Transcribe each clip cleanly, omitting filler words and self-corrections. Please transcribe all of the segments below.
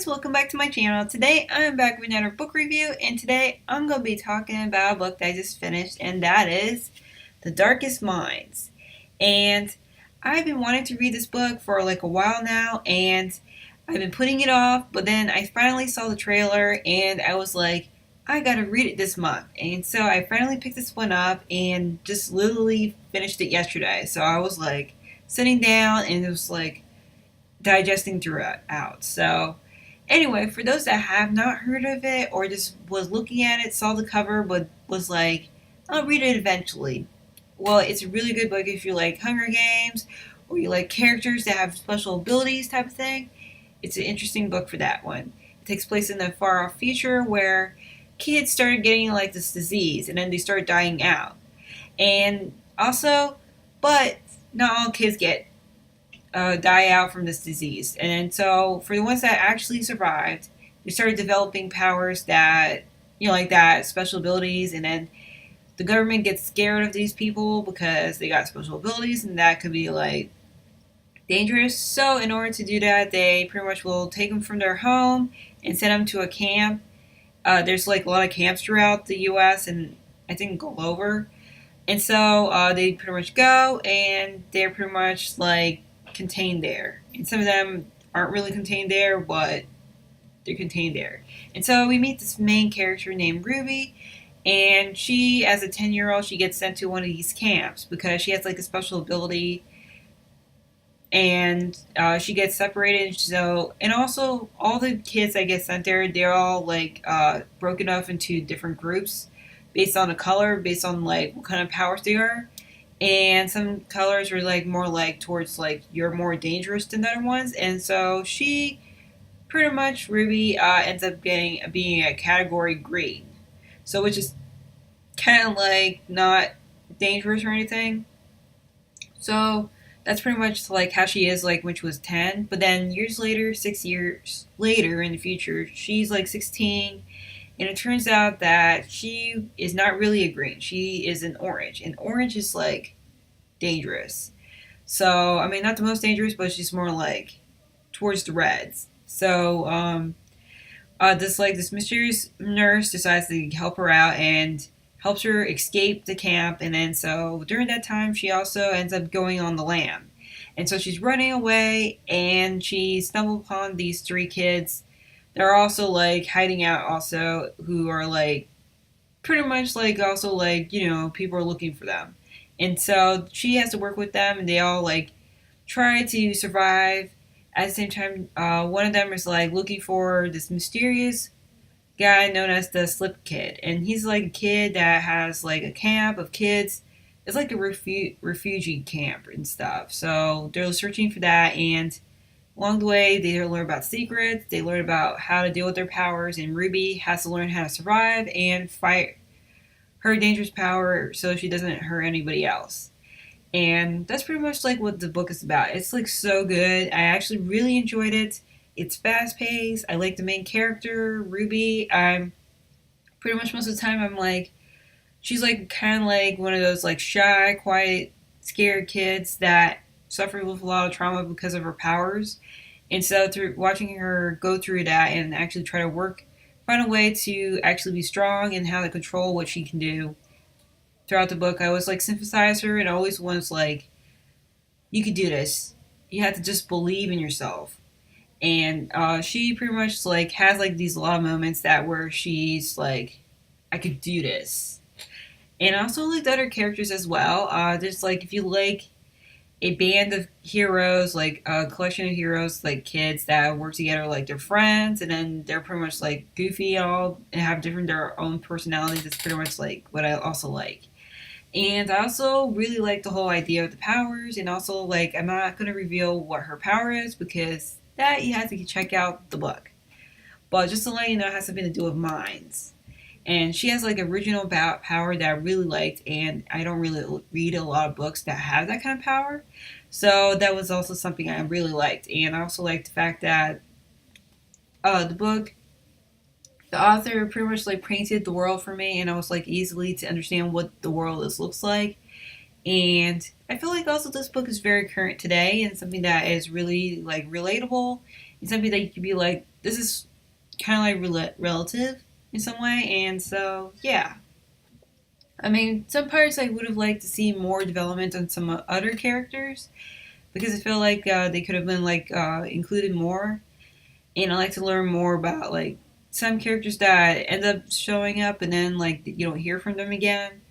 guys, welcome back to my channel. Today I'm back with another book review, and today I'm going to be talking about a book that I just finished, and that is The Darkest Minds. And I've been wanting to read this book for like a while now, and I've been putting it off, but then I finally saw the trailer and I was like, I gotta read it this month. And so I finally picked this one up and just literally finished it yesterday. So I was like sitting down and it was like digesting throughout. So anyway, for those that have not heard of it or just was looking at it, saw the cover, but was like, I'll read it eventually. Well, it's a really good book if you like Hunger Games or you like characters that have special abilities type of thing. It's an interesting book for that one. It takes place in the far off future where kids started getting like this disease and then they started dying out. And also, but not all kids get die out from this disease. And so for the ones that actually survived, they started developing powers that, like that, special abilities. And then the government gets scared of these people because they got special abilities and that could be like dangerous. So in order to do that, they pretty much will take them from their home and send them to a camp. There's like a lot of camps throughout the U.S. and I think all over. And so they pretty much go and they're pretty much like contained there. And some of them aren't really contained there, but they're contained there. And so we meet this main character named Ruby, and she, as a 10-year-old, she gets sent to one of these camps because she has like a special ability, and she gets separated. So, and also all the kids that get sent there, they're all like broken up into different groups based on the color, based on like what kind of powers they are. And some colors are like more like towards like you're more dangerous than other ones. And so she pretty much, Ruby, ends up being a category green, so which is kind of like not dangerous or anything. So that's pretty much like how she is like when she was 10. But then years later, 6 years later in the future, she's like 16. And it turns out that she is not really a green. She is an orange. And orange is like dangerous. So, I mean, not the most dangerous, but she's more like towards the reds. So, this mysterious nurse decides to help her out and helps her escape the camp. And then so during that time, she also ends up going on the lam. And so she's running away and she stumbles upon these three kids. They're also like hiding out also, who are like pretty much like also like, people are looking for them. And so she has to work with them and they all like try to survive. At the same time, one of them is like looking for this mysterious guy known as the Slip Kid. And he's like a kid that has like a camp of kids. It's like a refugee camp and stuff. So they're searching for that, and along the way, they learn about secrets, they learn about how to deal with their powers, and Ruby has to learn how to survive and fight her dangerous power so she doesn't hurt anybody else. And that's pretty much like what the book is about. It's like so good. I actually really enjoyed it. It's fast paced. I like the main character, Ruby. I'm pretty much most of the time I'm like, she's like kind of like one of those like shy, quiet, scared kids that suffered with a lot of trauma because of her powers. And so through watching her go through that and actually try to find a way to actually be strong and how to control what she can do throughout the book, I always like synthesize her and always was like, you could do this. You have to just believe in yourself. And she pretty much like has like these a lot of moments that where she's like, I could do this. And I also like the other characters as well. There's like, if you like a band of heroes, like a collection of heroes, like kids that work together, like they're friends, and then they're pretty much like goofy and all, and have different their own personalities. It's pretty much like what I also like. And I also really like the whole idea of the powers, and also like I'm not going to reveal what her power is because that you have to check out the book. But just to let you know, it has something to do with minds. And she has like original power that I really liked, and I don't really read a lot of books that have that kind of power. So that was also something I really liked. And I also liked the fact that the book, the author pretty much like painted the world for me, and I was like easily to understand what the world looks like. And I feel like also this book is very current today and something that is really like relatable and something that you could be like this is kind of like relative in some way, and so yeah. I mean, some parts I would have liked to see more development on some other characters because I feel like they could have been like included more, and I like to learn more about like some characters that end up showing up and then like you don't hear from them again,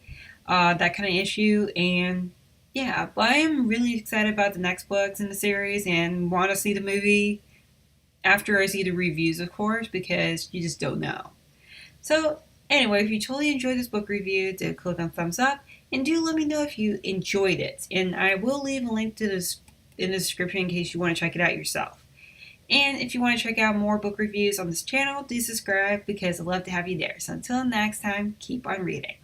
that kind of issue. And yeah, but I am really excited about the next books in the series and want to see the movie after I see the reviews, of course, because you just don't know. So, anyway, if you totally enjoyed this book review, do click on thumbs up and do let me know if you enjoyed it. And I will leave a link to this in the description in case you want to check it out yourself. And if you want to check out more book reviews on this channel, do subscribe because I'd love to have you there. So until next time, keep on reading.